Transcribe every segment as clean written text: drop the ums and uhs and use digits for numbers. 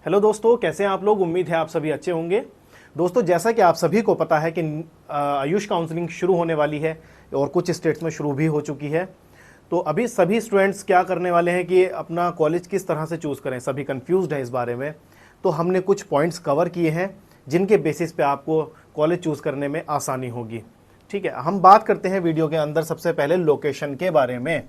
Hello दोस्तों, कैसे हैं आप लोग। उम्मीद है आप सभी अच्छे होंगे। दोस्तों, जैसा कि आप सभी को पता है कि आयुष काउंसलिंग शुरू होने वाली है और कुछ स्टेट्स में शुरू भी हो चुकी है। तो अभी सभी स्टूडेंट्स क्या करने वाले हैं कि अपना कॉलेज किस तरह से चूज़ करें, सभी कंफ्यूज्ड हैं इस बारे में। तो हमने कुछ पॉइंट्स कवर किए हैं जिनके बेसिस पे आपको कॉलेज चूज़ करने में आसानी होगी। ठीक है, हम बात करते हैं वीडियो के अंदर सबसे पहले लोकेशन के बारे में।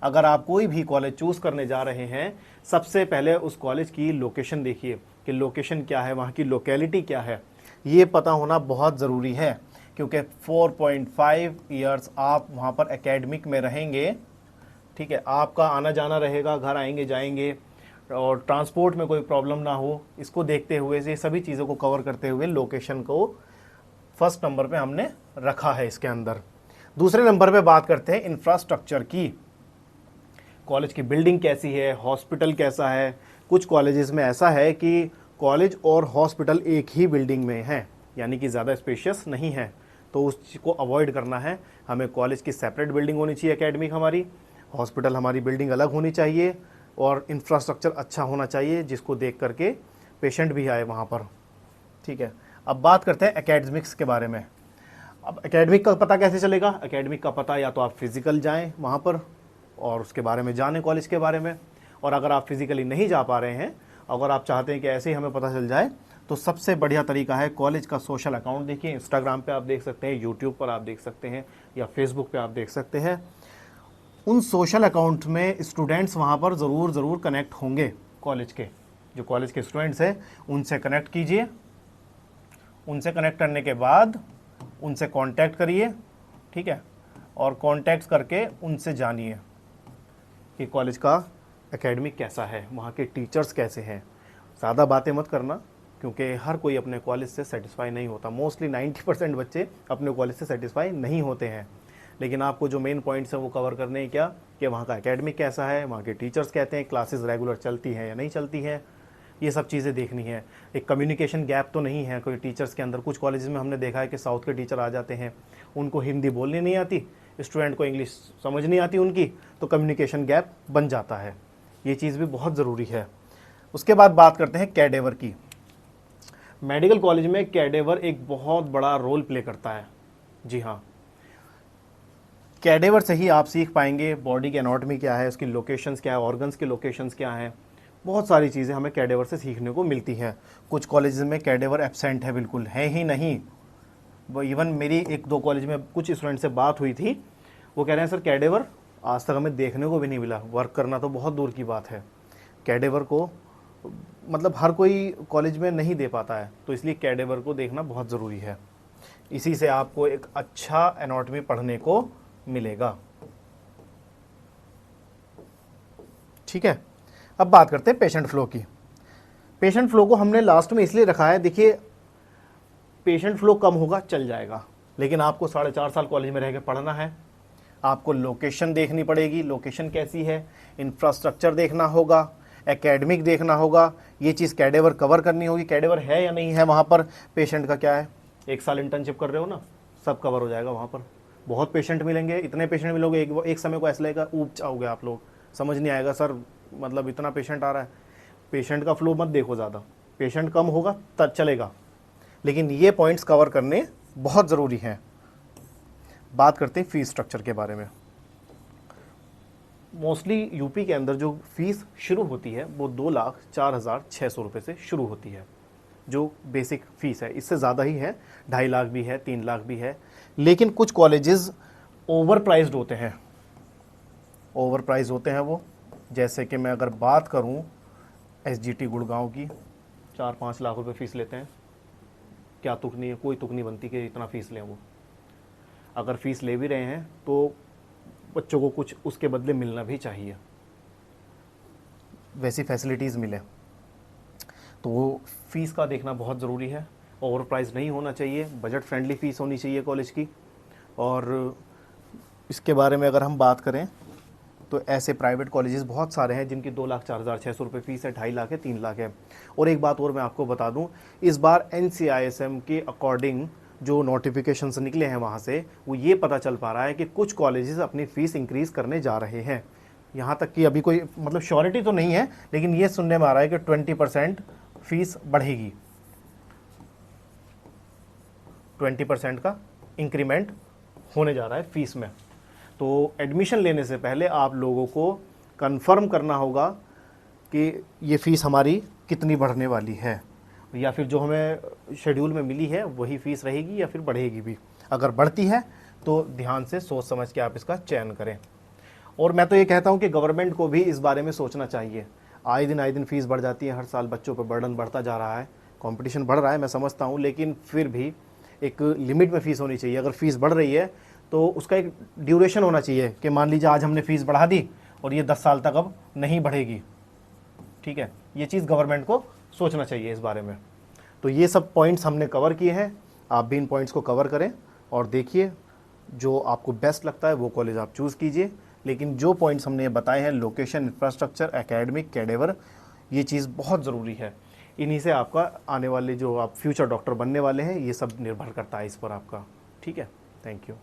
अगर आप कोई भी कॉलेज चूज़ करने जा रहे हैं, सबसे पहले उस कॉलेज की लोकेशन देखिए कि लोकेशन क्या है, वहाँ की लोकेलिटी क्या है, ये पता होना बहुत ज़रूरी है। क्योंकि 4.5 ईयर्स आप वहाँ पर एकेडमिक में रहेंगे। ठीक है, आपका आना जाना रहेगा, घर आएंगे जाएंगे, और ट्रांसपोर्ट में कोई प्रॉब्लम ना हो, इसको देखते हुए, ये सभी चीज़ों को कवर करते हुए लोकेशन को फर्स्ट नंबर पे हमने रखा है इसके अंदर। दूसरे नंबर पे बात करते हैं इंफ्रास्ट्रक्चर की। कॉलेज की बिल्डिंग कैसी है, हॉस्पिटल कैसा है। कुछ कॉलेजेस में ऐसा है कि कॉलेज और हॉस्पिटल एक ही बिल्डिंग में है, यानी कि ज़्यादा स्पेशियस नहीं है, तो उस चीज़ को अवॉइड करना है। हमें कॉलेज की सेपरेट बिल्डिंग होनी चाहिए एकेडमिक हमारी, हॉस्पिटल हमारी बिल्डिंग अलग होनी चाहिए, और इंफ्रास्ट्रक्चर अच्छा होना चाहिए जिसको देख करके पेशेंट भी आए वहाँ पर। ठीक है, अब बात करते हैं एकेडमिक्स के बारे में। अब एकेडमिक का पता कैसे चलेगा। एकेडमिक का पता या तो आप फिज़िकल जाएं वहाँ पर और उसके बारे में जानें कॉलेज के बारे में, और अगर आप फिज़िकली नहीं जा पा रहे हैं, अगर आप चाहते हैं कि ऐसे ही हमें पता चल जाए, तो सबसे बढ़िया तरीका है कॉलेज का सोशल अकाउंट देखिए। इंस्टाग्राम पे आप देख सकते हैं, यूट्यूब पर आप देख सकते हैं, या फेसबुक पे आप देख सकते हैं। उन सोशल अकाउंट में स्टूडेंट्स वहाँ पर ज़रूर कनेक्ट होंगे। कॉलेज के जो कॉलेज के स्टूडेंट्स हैं उनसे कनेक्ट कीजिए। उनसे कनेक्ट करने के बाद उनसे कांटेक्ट करिए। ठीक है, और कांटेक्ट करके उनसे जानिए कि कॉलेज का एकेडमिक कैसा है, वहाँ के टीचर्स कैसे हैं। ज़्यादा बातें मत करना, क्योंकि हर कोई अपने कॉलेज से सेटिस्फाई नहीं होता। मोस्टली 90% बच्चे अपने कॉलेज से सेटिस्फाई नहीं होते हैं। लेकिन आपको जो मेन पॉइंट्स हैं वो कवर करने हैं, क्या कि वहाँ का एकेडमिक कैसा है, वहाँ के टीचर्स कहते हैं, क्लासेस रेगुलर चलती हैं या नहीं चलती हैं, ये सब चीज़ें देखनी है। एक कम्युनिकेशन गैप तो नहीं है कोई टीचर्स के अंदर। कुछ कॉलेज में हमने देखा है कि साउथ के टीचर आ जाते हैं, उनको हिंदी बोलनी नहीं आती, स्टूडेंट को इंग्लिश समझ नहीं आती उनकी, तो कम्युनिकेशन गैप बन जाता है। ये चीज़ भी बहुत ज़रूरी है। उसके बाद बात करते हैं कैडेवर की। मेडिकल कॉलेज में कैडेवर एक बहुत बड़ा रोल प्ले करता है। जी हाँ, कैडेवर से ही आप सीख पाएंगे बॉडी की एनाटॉमी क्या है, उसकी लोकेशंस क्या है, ऑर्गन्स के लोकेशंस क्या हैं। बहुत सारी चीज़ें हमें कैडेवर से सीखने को मिलती हैं। कुछ कॉलेज में कैडेवर एब्सेंट है, बिल्कुल है ही नहीं। वो इवन मेरी एक दो कॉलेज में कुछ स्टूडेंट से बात हुई थी, वो कह रहे हैं सर कैडेवर आज तक हमें देखने को भी नहीं मिला, वर्क करना तो बहुत दूर की बात है। कैडेवर को मतलब हर कोई कॉलेज में नहीं दे पाता है, तो इसलिए कैडेवर को देखना बहुत ज़रूरी है। इसी से आपको एक अच्छा एनाटॉमी पढ़ने को मिलेगा। ठीक है, अब बात करते हैं पेशेंट फ्लो की। पेशेंट फ्लो को हमने लास्ट में इसलिए रखा है, देखिए पेशेंट फ्लो कम होगा चल जाएगा, लेकिन आपको 4.5 साल कॉलेज में रह के पढ़ना है। आपको लोकेशन देखनी पड़ेगी, लोकेशन कैसी है, इंफ्रास्ट्रक्चर देखना होगा, एकेडमिक देखना होगा, ये चीज़ कैडेवर कवर करनी होगी, कैडेवर है या नहीं है वहाँ पर, पेशेंट का क्या है। 1 साल इंटर्नशिप कर रहे हो ना, सब कवर हो जाएगा वहाँ पर। बहुत पेशेंट मिलेंगे, इतने पेशेंट मिलोगे एक समय को ऐसा लगेगा ऊब जाओगे आप लोग, समझ नहीं आएगा सर मतलब इतना पेशेंट आ रहा है। पेशेंट का फ्लो मत देखो ज़्यादा, पेशेंट कम होगा तब चलेगा, लेकिन ये पॉइंट्स कवर करने बहुत ज़रूरी हैं। बात करते हैं फ़ीस स्ट्रक्चर के बारे में। मोस्टली यूपी के अंदर जो फ़ीस शुरू होती है वो 2,04,600 रुपये से शुरू होती है, जो बेसिक फ़ीस है। इससे ज़्यादा ही है, 2.5 लाख भी है, 3 लाख भी है। लेकिन कुछ कॉलेजेस ओवर प्राइज्ड होते हैं, ओवर प्राइज होते हैं वो। जैसे कि मैं अगर बात करूं SGT गुड़गांव की, 4-5 लाख रुपए फ़ीस लेते हैं। क्या तुक नहीं है, कोई तुक नहीं बनती कि इतना फ़ीस लें वो। अगर फ़ीस ले भी रहे हैं तो बच्चों को कुछ उसके बदले मिलना भी चाहिए, वैसी फैसिलिटीज़ मिले। तो वो फ़ीस का देखना बहुत ज़रूरी है। ओवर प्राइस नहीं होना चाहिए, बजट फ्रेंडली फ़ीस होनी चाहिए कॉलेज की। और इसके बारे में अगर हम बात करें तो ऐसे प्राइवेट कॉलेजेस बहुत सारे हैं जिनकी 2,04,600 रुपये फ़ीस है, 2.5 लाख है, 3 लाख है। और एक बात और मैं आपको बता दूं, इस बार NCISM के अकॉर्डिंग जो नोटिफिकेशंस निकले हैं वहाँ से वो ये पता चल पा रहा है कि कुछ कॉलेजेस अपनी फ़ीस इंक्रीज़ करने जा रहे हैं। यहाँ तक कि अभी कोई मतलब श्योरिटी तो नहीं है, लेकिन ये सुनने में आ रहा है कि 20% फीस बढ़ेगी, 20% का इंक्रीमेंट होने जा रहा है फीस में। तो एडमिशन लेने से पहले आप लोगों को कंफर्म करना होगा कि ये फ़ीस हमारी कितनी बढ़ने वाली है, या फिर जो हमें शेड्यूल में मिली है वही फ़ीस रहेगी या फिर बढ़ेगी भी। अगर बढ़ती है तो ध्यान से सोच समझ के आप इसका चयन करें। और मैं तो ये कहता हूँ कि गवर्नमेंट को भी इस बारे में सोचना चाहिए। आए दिन फ़ीस बढ़ जाती है, हर साल बच्चों पर बर्डन बढ़ता जा रहा है, कंपटीशन बढ़ रहा है, मैं समझता हूँ, लेकिन फिर भी एक लिमिट में फ़ीस होनी चाहिए। अगर फ़ीस बढ़ रही है तो उसका एक ड्यूरेशन होना चाहिए कि मान लीजिए आज हमने फ़ीस बढ़ा दी और ये 10 साल तक अब नहीं बढ़ेगी, ठीक है। ये चीज़ गवर्नमेंट को सोचना चाहिए इस बारे में। तो ये सब पॉइंट्स हमने कवर किए हैं, आप भी इन पॉइंट्स को कवर करें और देखिए जो आपको बेस्ट लगता है वो कॉलेज आप चूज़ कीजिए। लेकिन जो पॉइंट्स हमने बताए हैं, लोकेशन, इंफ्रास्ट्रक्चर, एकेडमिक, कैडेवर, ये चीज़ बहुत ज़रूरी है। इन्हीं से आपका आने वाले जो आप फ्यूचर डॉक्टर बनने वाले हैं ये सब निर्भर करता है इस पर आपका, ठीक है। Thank you.